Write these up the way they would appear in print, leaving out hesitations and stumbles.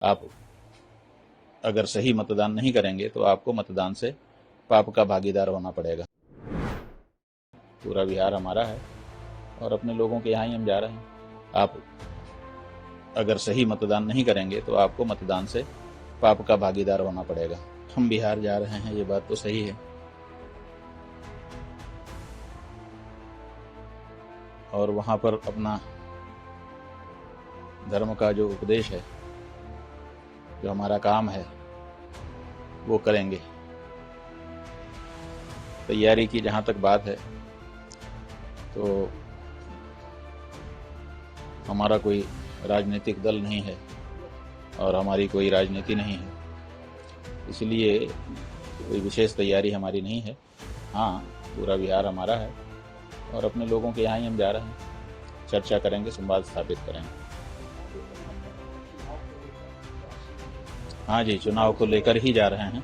आप अगर सही मतदान नहीं करेंगे तो आपको मतदान से पाप का भागीदार होना पड़ेगा। पूरा बिहार हमारा है और अपने लोगों के यहाँ ही हम जा रहे हैं। आप अगर सही मतदान नहीं करेंगे तो आपको मतदान से पाप का भागीदार होना पड़ेगा। हम बिहार जा रहे हैं, ये बात तो सही है, और वहां पर अपना धर्म का जो उपदेश है, जो हमारा काम है, वो करेंगे। तैयारी की जहां तक बात है तो हमारा कोई राजनीतिक दल नहीं है और हमारी कोई राजनीति नहीं है, इसलिए कोई विशेष तैयारी हमारी नहीं है। हाँ, पूरा बिहार हमारा है और अपने लोगों के यहाँ ही हम जा रहे हैं। चर्चा करेंगे, संवाद स्थापित करेंगे। हाँ जी, चुनाव को लेकर ही जा रहे हैं।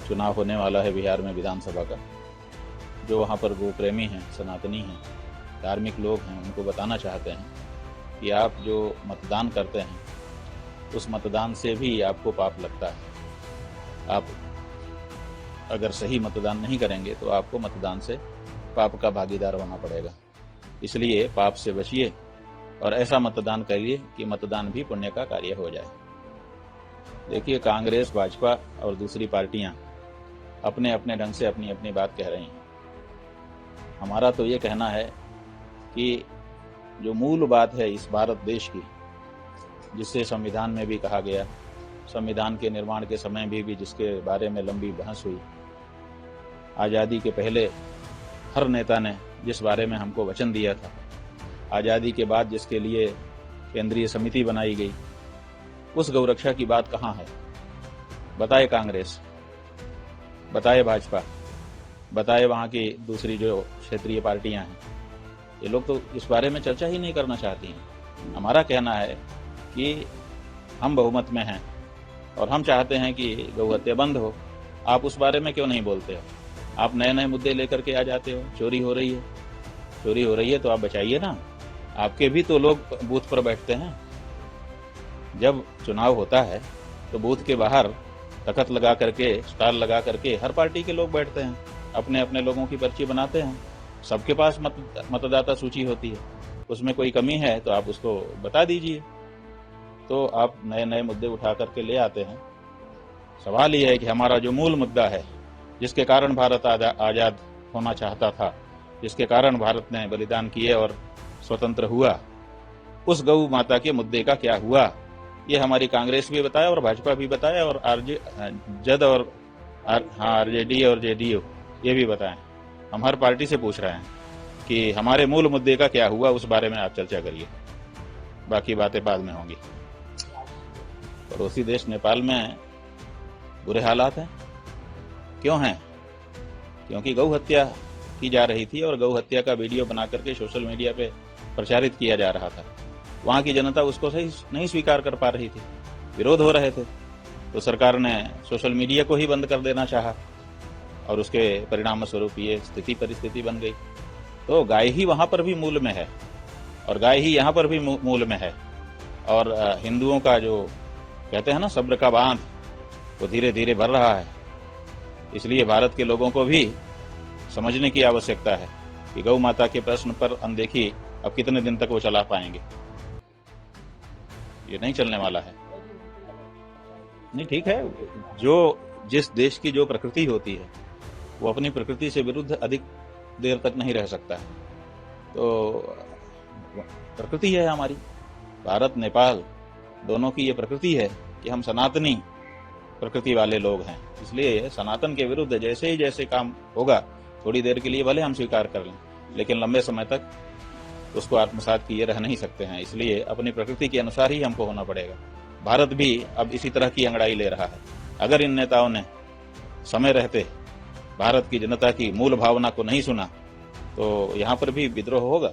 चुनाव होने वाला है बिहार में विधानसभा का। जो वहाँ पर गो प्रेमी हैं, सनातनी हैं, धार्मिक लोग हैं, उनको बताना चाहते हैं कि आप जो मतदान करते हैं उस मतदान से भी आपको पाप लगता है। आप अगर सही मतदान नहीं करेंगे तो आपको मतदान से पाप का भागीदार होना पड़ेगा। इसलिए पाप से बचिए और ऐसा मतदान करिए कि मतदान भी पुण्य का कार्य हो जाए। देखिए, कांग्रेस, भाजपा और दूसरी पार्टियां अपने अपने ढंग से अपनी अपनी बात कह रही हैं। हमारा तो ये कहना है कि जो मूल बात है इस भारत देश की, जिससे संविधान में भी कहा गया, संविधान के निर्माण के समय भी जिसके बारे में लंबी बहस हुई, आज़ादी के पहले हर नेता ने जिस बारे में हमको वचन दिया था, आज़ादी के बाद जिसके लिए केंद्रीय समिति बनाई गई, उस गौरक्षा की बात कहाँ है? बताए कांग्रेस, बताए भाजपा, बताए वहाँ की दूसरी जो क्षेत्रीय पार्टियां हैं। ये लोग तो इस बारे में चर्चा ही नहीं करना चाहती हैं। हमारा कहना है कि हम बहुमत में हैं और हम चाहते हैं कि गौहत्या बंद हो। आप उस बारे में क्यों नहीं बोलते हो? आप नए नए मुद्दे लेकर के आ जाते हो। चोरी हो रही है, चोरी हो रही है तो आप बचाइए ना। आपके भी तो लोग बूथ पर बैठते हैं। जब चुनाव होता है तो बूथ के बाहर तख्त लगा करके, स्टाल लगा करके हर पार्टी के लोग बैठते हैं, अपने अपने लोगों की पर्ची बनाते हैं। सबके पास मतदाता सूची होती है, उसमें कोई कमी है तो आप उसको बता दीजिए। तो आप नए नए मुद्दे उठा करके ले आते हैं। सवाल ये है कि हमारा जो मूल मुद्दा है, जिसके कारण भारत आजाद होना चाहता था, जिसके कारण भारत ने बलिदान किए और स्वतंत्र हुआ, उस गौ माता के मुद्दे का क्या हुआ, ये हमारी कांग्रेस भी बताया और भाजपा भी बताया और आरजेडी और जेडीयू ये भी बताएं। हम हर पार्टी से पूछ रहे हैं कि हमारे मूल मुद्दे का क्या हुआ, उस बारे में आप चर्चा करिए, बाकी बातें बाद में होंगी। पड़ोसी देश नेपाल में बुरे हालात हैं। क्यों हैं? क्योंकि गौ हत्या की जा रही थी और गौ हत्या का वीडियो बना करके सोशल मीडिया पे प्रचारित किया जा रहा था। वहां की जनता उसको सही नहीं स्वीकार कर पा रही थी, विरोध हो रहे थे, तो सरकार ने सोशल मीडिया को ही बंद कर देना चाहा और उसके परिणाम स्वरूप ये परिस्थिति बन गई। तो गाय ही वहां पर भी मूल में है और गाय ही यहाँ पर भी मूल में है। और हिंदुओं का जो कहते हैं ना सब्र का बांध, वो धीरे धीरे भर रहा है। इसलिए भारत के लोगों को भी समझने की आवश्यकता है कि गौ माता के प्रश्न पर अनदेखी अब कितने दिन तक वो चला पाएंगे। ये नहीं चलने वाला है। नहीं, ठीक है, जो जिस देश की जो प्रकृति होती है वो अपनी प्रकृति से विरुद्ध अधिक देर तक नहीं रह सकता है। तो प्रकृति है हमारी, भारत नेपाल दोनों की ये प्रकृति है कि हम सनातनी प्रकृति वाले लोग हैं। इसलिए सनातन के विरुद्ध जैसे ही जैसे काम होगा, थोड़ी देर के लिए भले हम स्वीकार कर लें, लेकिन लंबे समय तक उसको आत्मसात किए रह नहीं सकते हैं। इसलिए अपनी प्रकृति के अनुसार ही हमको होना पड़ेगा। भारत भी अब इसी तरह की अंगड़ाई ले रहा है। अगर इन नेताओं ने समय रहते भारत की जनता की मूल भावना को नहीं सुना तो यहाँ पर भी विद्रोह होगा।